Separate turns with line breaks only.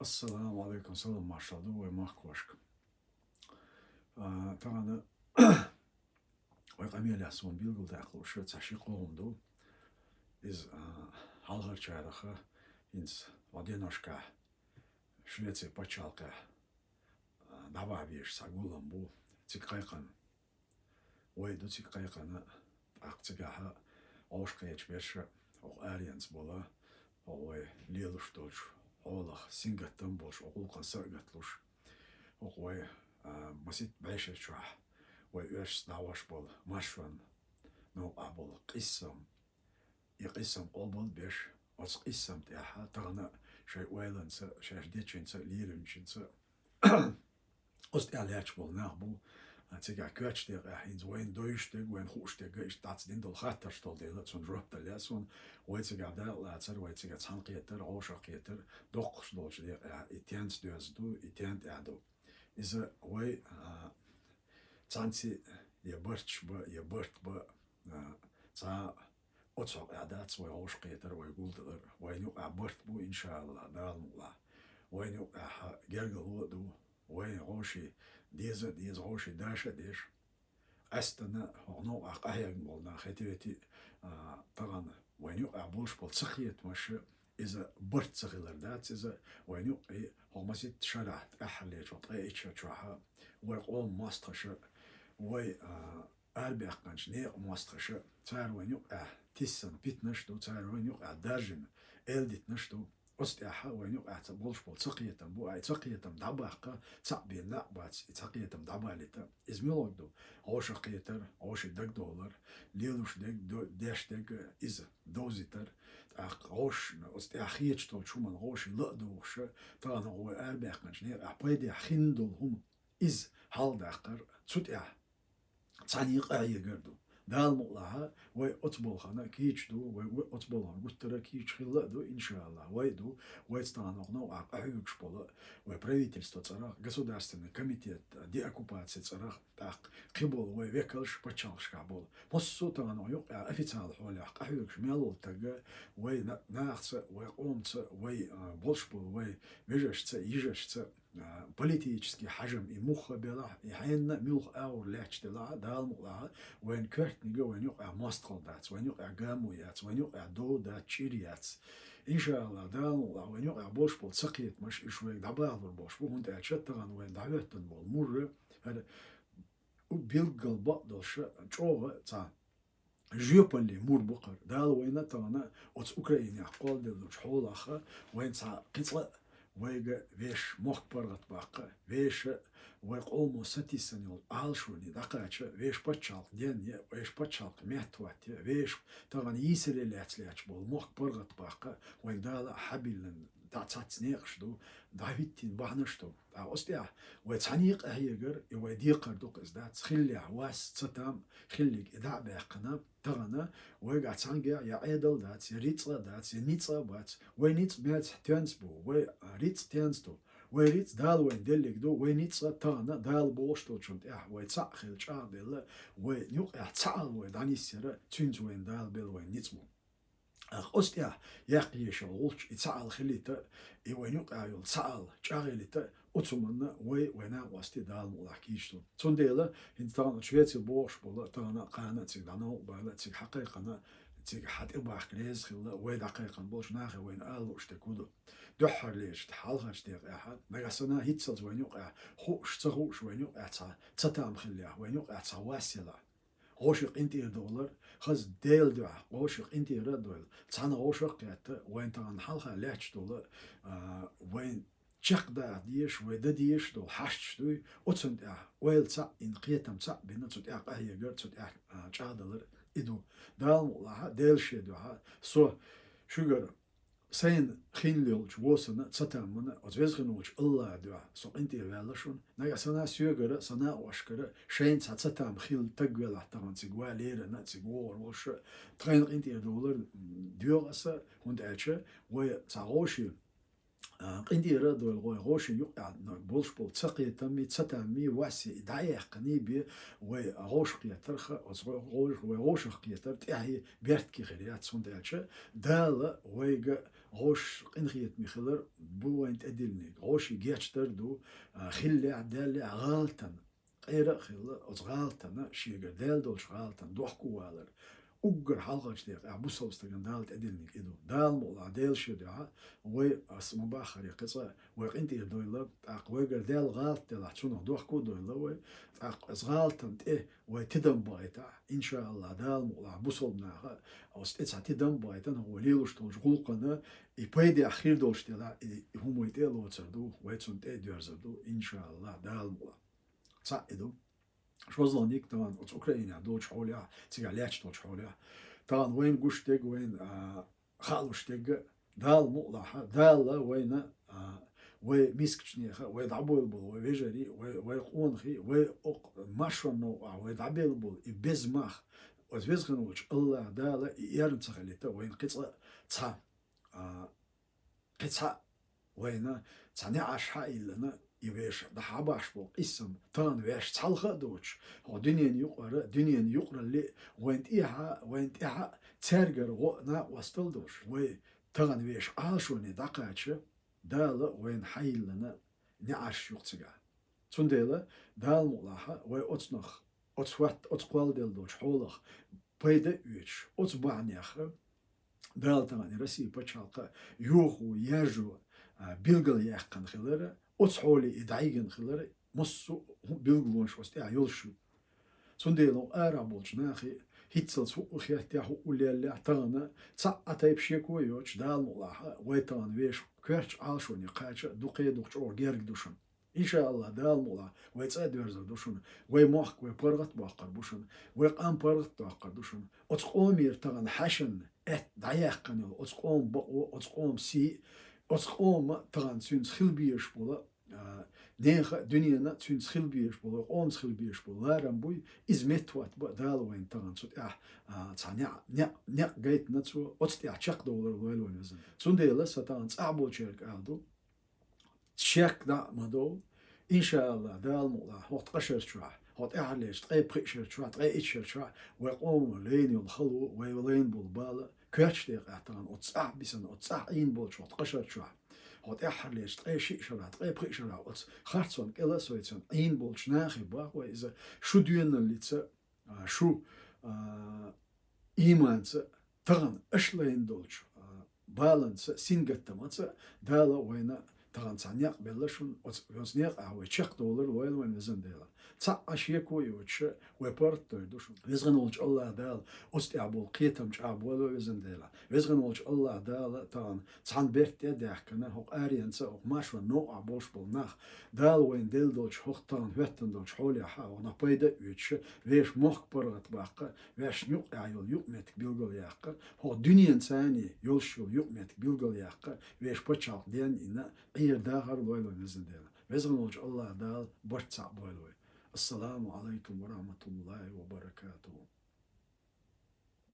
Assalamu alaikum salam maşallah ve mahkoşk. Tağını ve kamiyeli son bilgil dağlı şu taşı qoğumdu. Iz halgar çayrağı ins vadenoşka Şveici paçalka dava bir sagulam bu çıkaykan ve du çıkaykanı akçıgaha oşka geçmiş o aliens bola o liluş dolç Allah singattan boş okul kanser gatluş o masit beşe çah ve öş davaş bol maşvan no abol qissam يقسم قبل بيش أص قسم تاعها تغنى شيء ويلنسا شيء ديتشنسا ليرنشنسا أص تعليش بول نهبو تيجا كاتش تيجا حين وين دويش تيجا وين خوش تيجا إيش تعطي دين دول خاطر شتول ديلا تون جروب تلاسون ويتيجا دال لاتر ويتيجا تانقيتر عوشقيتر دقش دولش دي إتيانس دوزدو إتيان تعدو إذا وي تانتي يبرتش با يبرت با تا أتصق أعداد سوي عوش قيتر ويقولتر وين يقع برت بو إن شاء الله دال الله وين يقع جرجل دو وين عوشي ديز عوشي داشة ديش أستنا هونو أقايق مولنا خيتيتي طبعا وين يقع بولش بول سخيت مش إذا برت سخيلر دات إذا وين يقع هو مسيت شرع أحلي شو طيش شوها ويقوم ماستخش وي أربع قنش نيق ماستخش صار وين يقع تيسن بيت نشتو صار وين يقع دارجن إلديت نشتو أستياحا وين يقع تبولش بول سقيتم بو أي سقيتم دعباقة تقبي نقبات سقيتم دعباليتا إزميلوك دو عوش قيتر عوش دق دولار ليلوش دق ديش دق إز دوزيتر عوش أستياحيتش تول شومان عوش لقدوش تانا هو أربع قنش نيق أحبايدي خندل هم إز حال داقر تسوتياح تانيق أي قردو دال مقلها وي أطبل خنا كيش دو وي أطبل خنا قلت ترى كيش خلا دو إن شاء الله وي دو وي станогно أعيق شبلا وي правительства царах государственный комитет деоккупации царах так قبل وي векалш почалш кабул поссу тано يق официал حولях أعيق شمالو تجا وي ناخس وي قومц وي болшбул وي вежешц ижешц политический حجم يمخ بلا يحين ملخ أو لاتش دلا دال مقلها وين كرت نيجا وين يقع ماستقل دات وين يقع جامويات وين يقع دو دات شيريات إن شاء الله دال مقلها وين يقع بوش بول سقيت مش إشوي دباغ بوش بو هنت أشتغل وين دعوت بول مر هذا وبيلقى بعضش شوغ تا جيوبن لي مور بقر دال وين تانا أوت أوكرانيا قال دلوش حولها وين تا قتل ويجا ويش مخبرت باقة ويش ويقومو ستيسنيول عالشوني دقاتش ويش بتشالق دينيا ويش بتشالق مهتواتيا ويش طبعا يسري لاتش بول مخبرت باقة وين دالا حبيلن تعتنيقشدو دافيتين بحنشتو أستيا وتعنيق أهيجر يوديقر دوق إزدات خلي عواس تتام خليك إدع باقنا تغنى ويقع تعنقع يا عيدل دات يا ريتلا دات يا نيتلا بات وينيت بات تنسبو ويريت تنستو ويريت دال وين دلك دو وينيتلا تغنى دال بوشتو شنت ويتسع خيل شعر دل وينيق تعال ويدعني السيرة تنز وين دال بيل وين نيتمو أستيا يقي شغلش يتسعل خليته يوين يقع يتسعل شغلته أتمنى وينا واستي دال ملاكيشتو تنديلا إنت تانا شويتي بوش بولا تانا قانا تيك دانو بالا تيك حقيقة تيك حد إباح كريز خلا وين دقيقة بوش ناخي وين آلو اشتكودو دحر ليش تحالها اشتيق أحد نقصنا هيتسل وين يقع خوش تغوش وين يقع تتام خليها وين يقع تواسيلا عاشق انتي دولار خز ديل دوا عاشق انتي دول تانا عاشق قيت وين تان حلها لاتش دولار وين تشق دا ديش ويدا ديش دول حشش دوي وتسند ويل تا ان قيتم تا بين تسد قهيه غير تسد چادلر ادو دال والله ديل شي دوا سو شوغر سين خينليوش وسنا تتامنا وتوزغنوش الله دوا سو انتي والشون نغا سنا سيغر سنا واشكر شين تتام خيل تغول احتران تيغوالير نا تيغور وش ترين انتي دولار ديوغاسا und elche wo تاغوشي قندي راد والغوشي يقع بولشبول تسقي تمي تساتامي واسي دايق نيبي وغوش قيترخ وغوش قيتر تاهي بيرت كي خريات سوندالشا دال ويغ غوش قنخيت مخلر بوين تأدلني غوش يجيشتر دو خلي عدالي غالتن غير خلا غالتن شيغر دال دولش غالتن دوحكو والر أجر حلقة شديق أبوسه استجن دالت أدلني كده دال مقلا دال شديعة وي اسمه باخر يقصة وقنتي دويلا أقويجر دال غالت دال حشونه دوحكو دويلا وي غالتن إيه وتدم بايتا إن شاء الله دال مقلا أبوسه بناها أو استيتس تدم بايتا هو ليلوش تولش غلقنا يبيدي أخير دولش دال هم يتيلو تردو ويتسون تيديرزدو إن شاء الله دال مقلا صعدو شوزلانيك طبعا أوكرانيا دوش حولها تيجالياتش دوش حولها طبعا وين قشتك وين خالوشتك دال مقلحة دال وين وميسكشنيخة ويدعبولبل ويجري ويقونخي وماشرنو ويدعبولبل يبزمخ وزبزخنوش الله دال يرنتخليته وين قصة تصا قصة وين تصنع عشها إلنا يبيش دحاباش بوق اسم تان ويش تالخ دوش هو دنيا يقرا اللي وين إيها ترجر ونا وستل دوش وي تان ويش عاشوني دقاتش دال وين حيلنا نعش يقتجا تنديلا دال ملاحة وي أتنخ أتوات أتقوال دل دوش حولخ بيدا ويش أتبعنيخ دال تان رسي بتشالقة يوخو يجو بيلغل يحقن خلره أتصحولي إدعيجن خلره مصو بيلغلونش وستيع يلشو سنديلو آرابولش ناخي هيتسل سوء خياتياهو أوليالي تانا تسعى تايب شيكو يوش دال ملاحة ويتان ويش كويرش عالشوني قاچة دوقي دوقش أو جيرك دوشن إن شاء الله دال ملاحة ويتسعى ديرزا دوشن ويموحك ويبرغت باقر بوشن ويقام برغت باقر دوشن أتقوم يرتغن حشن دعياق قنيل أتقوم بقو أتقوم سي أتقوم تغن سين سخلبيش بولا نيخ دنيا سين سخلبيش بولا قوم سخلبيش بولا رمبوي إزمت وات بدال وين تغن سوت تانيا نيا جيت نتسو أتستيع شق دولار وين وزن سنديلا ستان صعبو شرك أهدو شك دا مدو إن شاء الله دال مولا هوت قشر شرح هوت أعليش تقي بقشر شرح تقي إتشر شرح ويقوم لين يلخلو ويولين بالبالا كاتش ديق اعتان أتصع بسن أتصع إين بول شوت قشر شرح هوت أحرليش تقي شيء شرح تقي بقشر أتص خارتون كلا سويتن إين بول شناخي باق وإذا شو دينا اللي تس شو إيمان تس تغن أشلين دولش بالانس سينجتماتس دالا وينا تغن تعنيق بلشون وزنيق أو يشق دولار وين وين وزن دالا تسع أشياء ويوتش ويبرت دوشون ويزغن ولج الله دال أستعبول قيتم جعبول وزن دالا ويزغن ولج الله دال تغن تعن بيرت يدح كنا هو أريانس أو ماشوا نوع بولش بالنخ دال وين ديل دولش هوق تغن هوتن دولش حولي حا ونا بيدا ويتش ويش موخ برغت باقة ويش نوق عيول يؤمتك بيلغل ياقة هو دنيا ثاني يلشو يؤمتك بيلغل ياقة ويش بتشاق دين إنا غير داخل بويلو نزل دينا ويزغن ولج الله دال برتسع بويلو السلام عليكم ورحمة الله وبركاته.